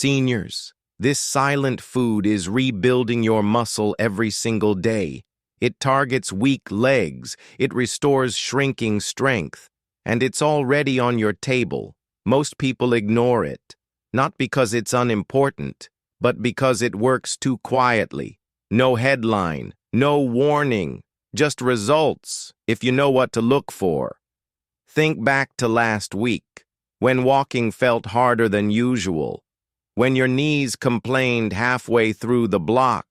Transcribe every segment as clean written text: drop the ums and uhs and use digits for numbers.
Seniors, this silent food is rebuilding your muscle every single day. It targets weak legs, it restores shrinking strength, and it's already on your table. Most people ignore it, not because it's unimportant, but because it works too quietly. No headline, no warning, just results, if you know what to look for. Think back to last week, when walking felt harder than usual, when your knees complained halfway through the block.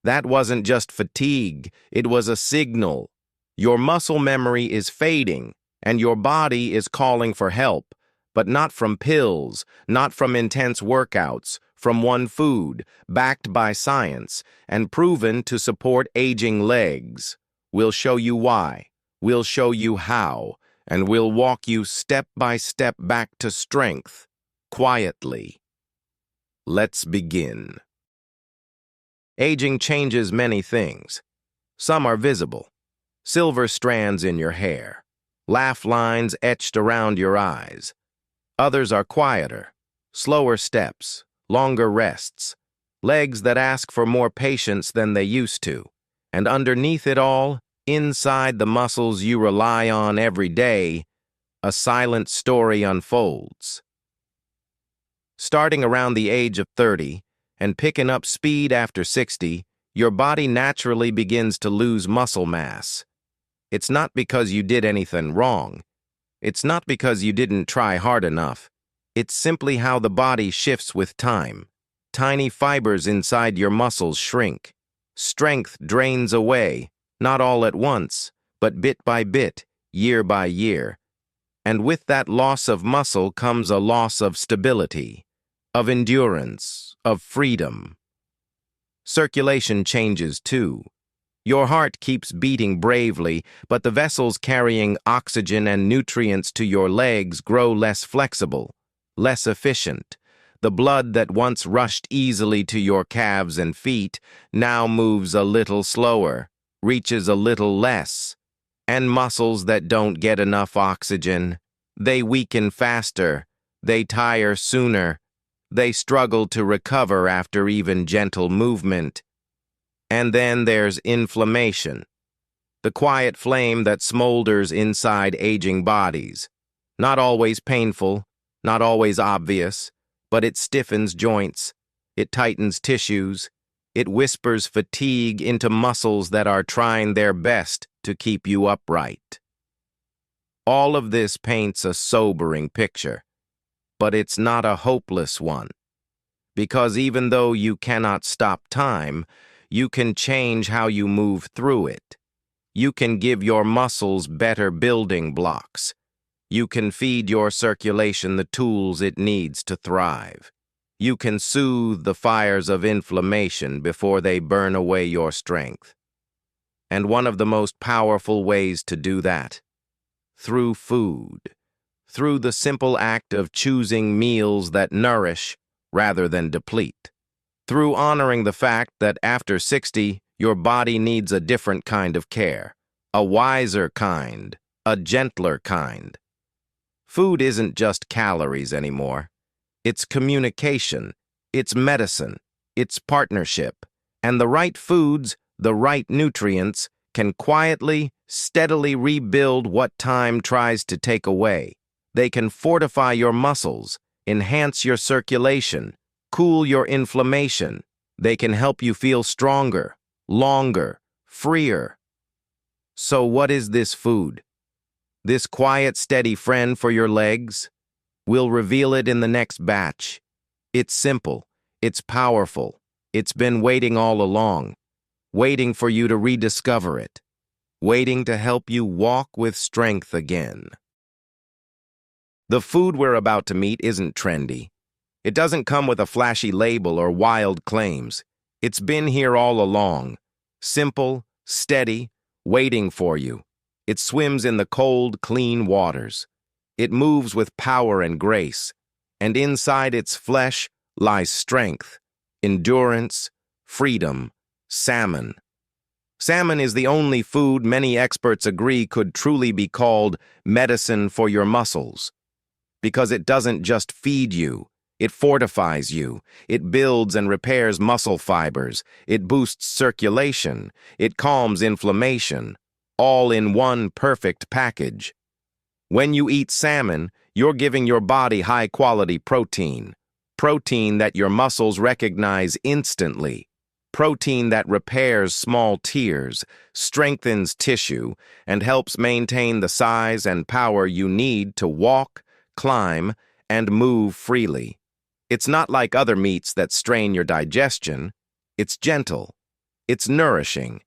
That wasn't just fatigue, it was a signal. Your muscle memory is fading, and your body is calling for help, but not from pills, not from intense workouts, from one food, backed by science, and proven to support aging legs. We'll show you why, we'll show you how, and we'll walk you step by step back to strength, quietly. Let's begin. Aging changes many things. Some are visible. Silver strands in your hair, laugh lines etched around your eyes. Others are quieter, slower steps, longer rests, legs that ask for more patience than they used to. And underneath it all, inside the muscles you rely on every day, a silent story unfolds. Starting around the age of 30 and picking up speed after 60, your body naturally begins to lose muscle mass. It's not because you did anything wrong. It's not because you didn't try hard enough. It's simply how the body shifts with time. Tiny fibers inside your muscles shrink. Strength drains away, not all at once, but bit by bit, year by year. And with that loss of muscle comes a loss of stability, of endurance, of freedom. Circulation changes too. Your heart keeps beating bravely, but the vessels carrying oxygen and nutrients to your legs grow less flexible, less efficient. The blood that once rushed easily to your calves and feet now moves a little slower, reaches a little less. And muscles that don't get enough oxygen, they weaken faster, they tire sooner, they struggle to recover after even gentle movement. And then there's inflammation, the quiet flame that smolders inside aging bodies. Not always painful, not always obvious, but it stiffens joints, it tightens tissues, it whispers fatigue into muscles that are trying their best to keep you upright. All of this paints a sobering picture, but it's not a hopeless one. Because even though you cannot stop time, you can change how you move through it. You can give your muscles better building blocks. You can feed your circulation the tools it needs to thrive. You can soothe the fires of inflammation before they burn away your strength. And one of the most powerful ways to do that, through food, through the simple act of choosing meals that nourish rather than deplete, through honoring the fact that after 60, your body needs a different kind of care, a wiser kind, a gentler kind. Food isn't just calories anymore. It's communication, it's medicine, it's partnership, and the right foods, the right nutrients, can quietly, steadily rebuild what time tries to take away. They can fortify your muscles, enhance your circulation, cool your inflammation. They can help you feel stronger, longer, freer. So what is this food? This quiet, steady friend for your legs? We'll reveal it in the next batch. It's simple, it's powerful, it's been waiting all along, waiting for you to rediscover it, waiting to help you walk with strength again. The food we're about to meet isn't trendy. It doesn't come with a flashy label or wild claims. It's been here all along, simple, steady, waiting for you. It swims in the cold, clean waters. It moves with power and grace, and inside its flesh lies strength, endurance, freedom, salmon. Salmon is the only food many experts agree could truly be called medicine for your muscles, because it doesn't just feed you, It fortifies you. It builds and repairs muscle fibers. It boosts circulation. It calms inflammation. All in one perfect package. When you eat salmon, you're giving your body high-quality protein. Protein that your muscles recognize instantly. Protein that repairs small tears, strengthens tissue, and helps maintain the size and power you need to walk, climb, and move freely. It's not like other meats that strain your digestion. It's gentle. It's nourishing.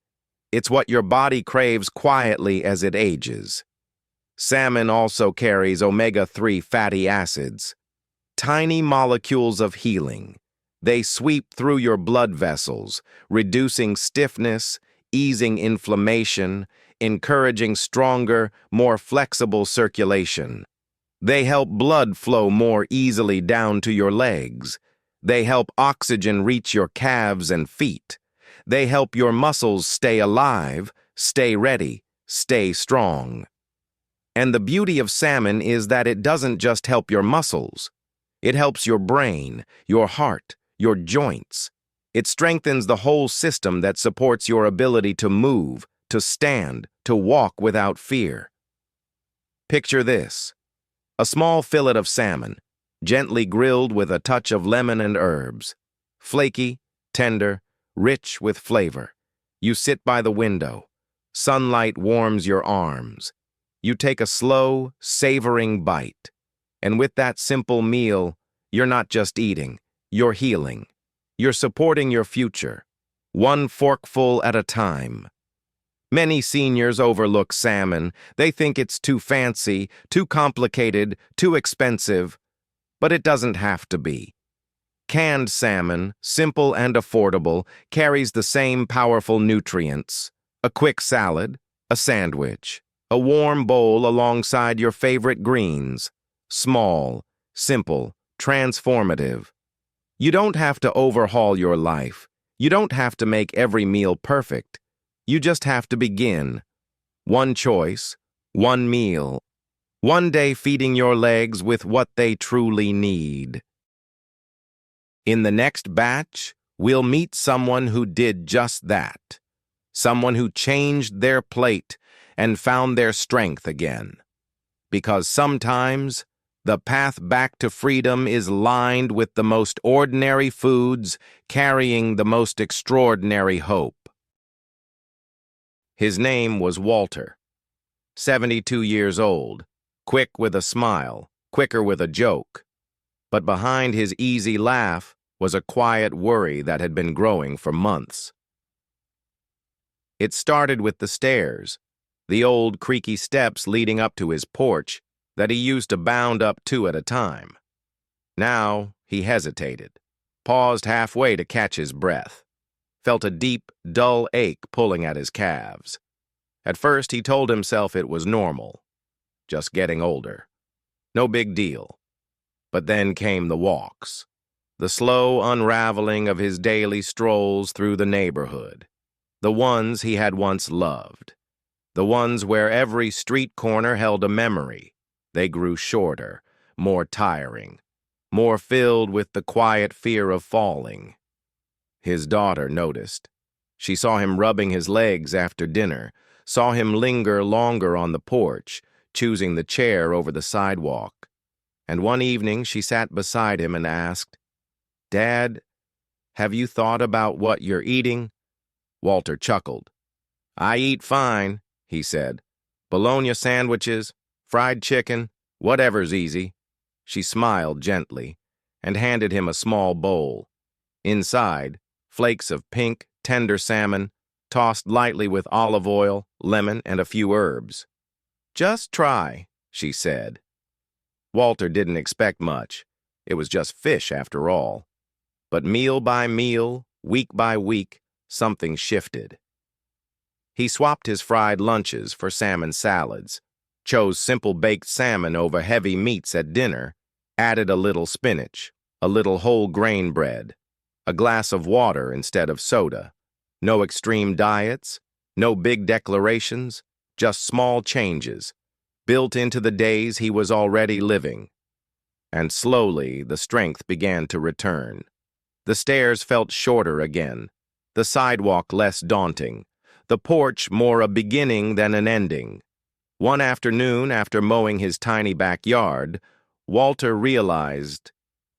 It's what your body craves quietly as it ages. Salmon also carries omega-3 fatty acids, tiny molecules of healing. They sweep through your blood vessels, reducing stiffness, easing inflammation, encouraging stronger, more flexible circulation. They help blood flow more easily down to your legs. They help oxygen reach your calves and feet. They help your muscles stay alive, stay ready, stay strong. And the beauty of salmon is that it doesn't just help your muscles. It helps your brain, your heart, your joints. It strengthens the whole system that supports your ability to move, to stand, to walk without fear. Picture this: a small fillet of salmon, gently grilled with a touch of lemon and herbs. Flaky, tender, rich with flavor. You sit by the window. Sunlight warms your arms. You take a slow, savoring bite. And with that simple meal, you're not just eating, you're healing. You're supporting your future, one forkful at a time. Many seniors overlook salmon. They think it's too fancy, too complicated, too expensive. But it doesn't have to be. Canned salmon, simple and affordable, carries the same powerful nutrients. A quick salad, a sandwich, a warm bowl alongside your favorite greens. Small, simple, transformative. You don't have to overhaul your life. You don't have to make every meal perfect. You just have to begin. One choice, one meal, one day feeding your legs with what they truly need. In the next batch, we'll meet someone who did just that. Someone who changed their plate and found their strength again. Because sometimes, the path back to freedom is lined with the most ordinary foods carrying the most extraordinary hope. His name was Walter, 72 years old, quick with a smile, quicker with a joke. But behind his easy laugh was a quiet worry that had been growing for months. It started with the stairs, the old creaky steps leading up to his porch that he used to bound up two at a time. Now he hesitated, paused halfway to catch his breath, felt a deep, dull ache pulling at his calves. At first he told himself it was normal, just getting older. No big deal. But then came the walks, the slow unraveling of his daily strolls through the neighborhood, the ones he had once loved, the ones where every street corner held a memory. They grew shorter, more tiring, more filled with the quiet fear of falling. His daughter noticed. She saw him rubbing his legs after dinner, saw him linger longer on the porch, choosing the chair over the sidewalk. And one evening she sat beside him and asked, "Dad, have you thought about what you're eating?" Walter chuckled. "I eat fine," he said. "Bologna sandwiches, fried chicken, whatever's easy." She smiled gently and handed him a small bowl. Inside, flakes of pink, tender salmon, tossed lightly with olive oil, lemon, and a few herbs. "Just try," she said. Walter didn't expect much. It was just fish after all. But meal by meal, week by week, something shifted. He swapped his fried lunches for salmon salads, chose simple baked salmon over heavy meats at dinner, added a little spinach, a little whole grain bread, a glass of water instead of soda. No extreme diets, no big declarations, just small changes, built into the days he was already living. and slowly the strength began to return. The stairs felt shorter again, the sidewalk less daunting, the porch more a beginning than an ending. One afternoon, after mowing his tiny backyard, Walter realized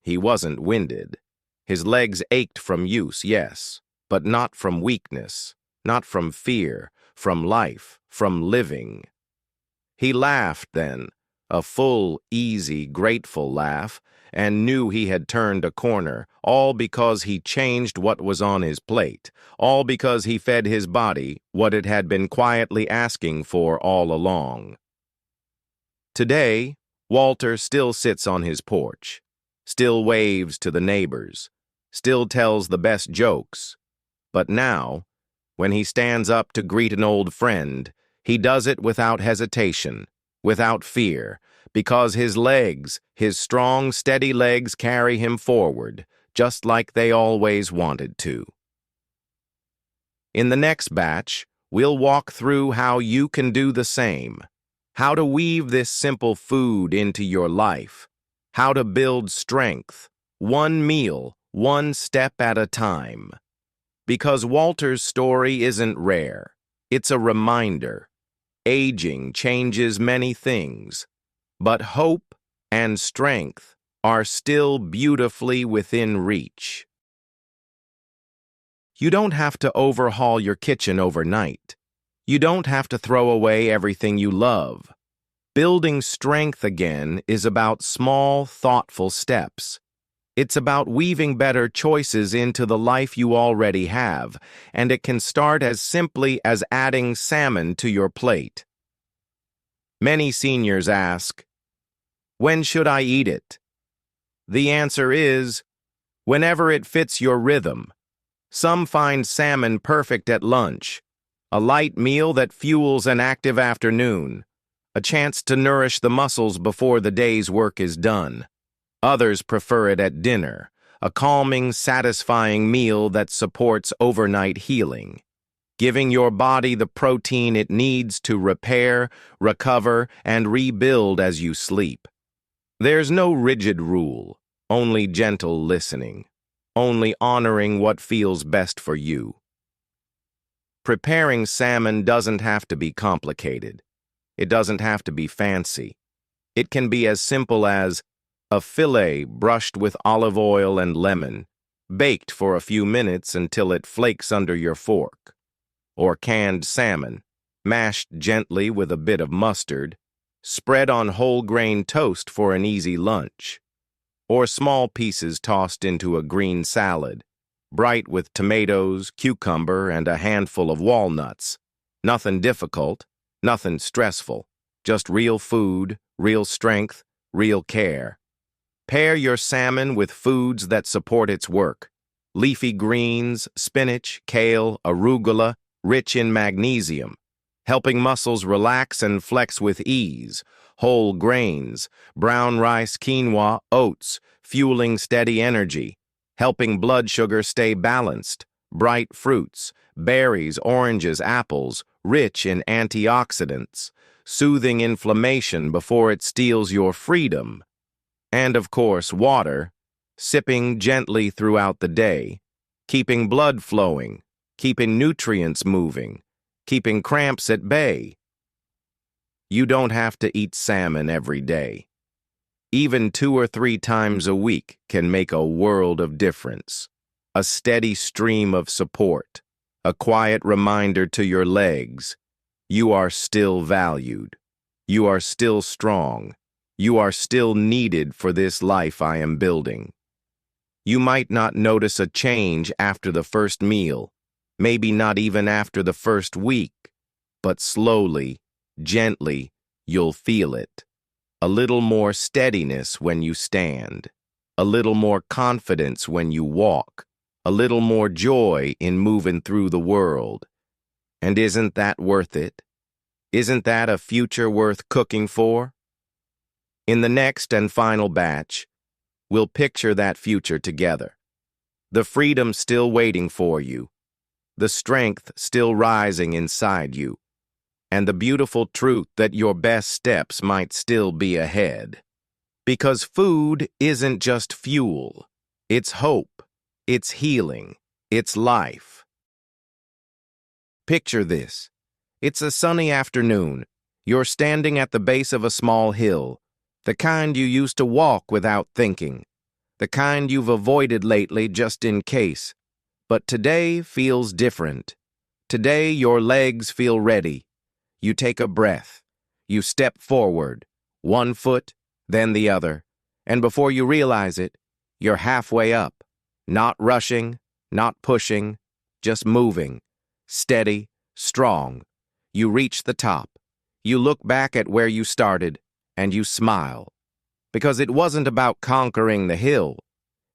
he wasn't winded. His legs ached from use, yes, but not from weakness, not from fear, from life, from living. He laughed then, a full, easy, grateful laugh, and knew he had turned a corner, all because he changed what was on his plate, all because he fed his body what it had been quietly asking for all along. Today, Walter still sits on his porch, still waves to the neighbors, still tells the best jokes, but now, when he stands up to greet an old friend, he does it without hesitation, without fear, because his legs, his strong, steady legs carry him forward, just like they always wanted to. In the next batch, we'll walk through how you can do the same, how to weave this simple food into your life, how to build strength, one meal, one step at a time. Because Walter's story isn't rare, it's a reminder. Aging changes many things, but hope and strength are still beautifully within reach. You don't have to overhaul your kitchen overnight. You don't have to throw away everything you love. Building strength again is about small, thoughtful steps. It's about weaving better choices into the life you already have, and it can start as simply as adding salmon to your plate. Many seniors ask, "When should I eat it?" The answer is, whenever it fits your rhythm. Some find salmon perfect at lunch, a light meal that fuels an active afternoon, a chance to nourish the muscles before the day's work is done. Others prefer it at dinner, a calming, satisfying meal that supports overnight healing, giving your body the protein it needs to repair, recover, and rebuild as you sleep. There's no rigid rule, only gentle listening, only honoring what feels best for you. Preparing salmon doesn't have to be complicated. It doesn't have to be fancy. It can be as simple as a fillet brushed with olive oil and lemon, baked for a few minutes until it flakes under your fork. Or canned salmon, mashed gently with a bit of mustard, spread on whole grain toast for an easy lunch. Or small pieces tossed into a green salad, bright with tomatoes, cucumber, and a handful of walnuts. Nothing difficult, nothing stressful, just real food, real strength, real care. Pair your salmon with foods that support its work. Leafy greens, spinach, kale, arugula, rich in magnesium, helping muscles relax and flex with ease. Whole grains, brown rice, quinoa, oats, fueling steady energy, helping blood sugar stay balanced. Bright fruits, berries, oranges, apples, rich in antioxidants, soothing inflammation before it steals your freedom. And of course, water, sipping gently throughout the day, keeping blood flowing, keeping nutrients moving, keeping cramps at bay. You don't have to eat salmon every day. Even 2 or 3 times a week can make a world of difference. A steady stream of support, a quiet reminder to your legs. You are still valued. You are still strong. You are still needed for this life I am building. You might not notice a change after the first meal, maybe not even after the first week, but slowly, gently, you'll feel it. A little more steadiness when you stand, a little more confidence when you walk, a little more joy in moving through the world. And isn't that worth it? Isn't that a future worth cooking for? In the next and final batch, we'll picture that future together. The freedom still waiting for you, the strength still rising inside you, and the beautiful truth that your best steps might still be ahead. Because food isn't just fuel. It's hope. It's healing. It's life. Picture this. It's a sunny afternoon. You're standing at the base of a small hill, the kind you used to walk without thinking, the kind you've avoided lately just in case. But today feels different. Today your legs feel ready. You take a breath. You step forward, one foot, then the other, and before you realize it, you're halfway up, not rushing, not pushing, just moving, steady, strong. You reach the top. You look back at where you started, and you smile. Because it wasn't about conquering the hill.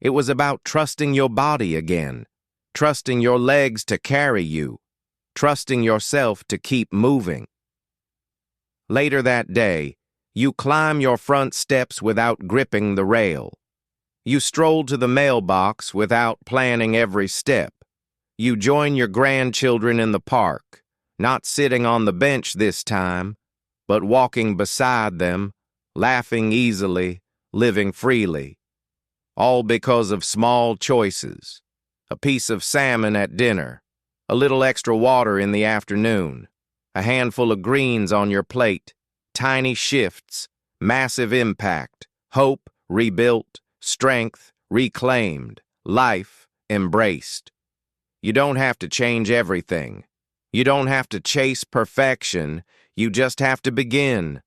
It was about trusting your body again, trusting your legs to carry you, trusting yourself to keep moving. Later that day, you climb your front steps without gripping the rail. You stroll to the mailbox without planning every step. You join your grandchildren in the park, not sitting on the bench this time, but walking beside them, laughing easily, living freely. All because of small choices. A piece of salmon at dinner, a little extra water in the afternoon, a handful of greens on your plate, tiny shifts, massive impact, hope rebuilt, strength reclaimed, life embraced. You don't have to change everything. You don't have to chase perfection. You just have to begin.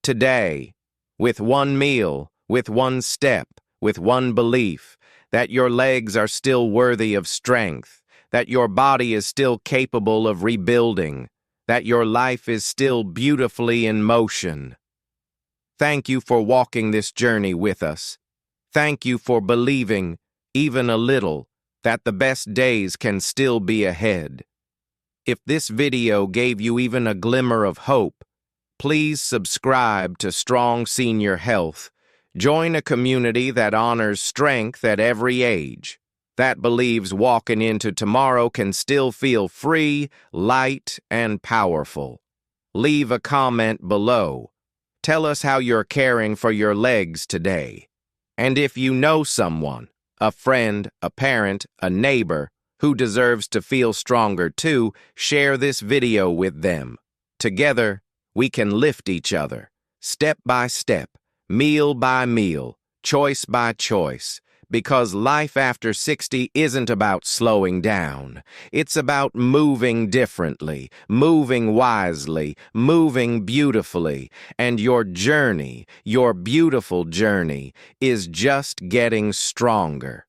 Today, with one meal, with one step, with one belief, that your legs are still worthy of strength, that your body is still capable of rebuilding, that your life is still beautifully in motion. Thank you for walking this journey with us. Thank you for believing, even a little, that the best days can still be ahead. If this video gave you even a glimmer of hope, please subscribe to Strong Senior Health. Join a community that honors strength at every age, that believes walking into tomorrow can still feel free, light, and powerful. Leave a comment below. Tell us how you're caring for your legs today. And if you know someone, a friend, a parent, a neighbor, who deserves to feel stronger too, share this video with them. Together, we can lift each other, step by step, meal by meal, choice by choice, because life after 60 isn't about slowing down. It's about moving differently, moving wisely, moving beautifully, and your journey, your beautiful journey, is just getting stronger.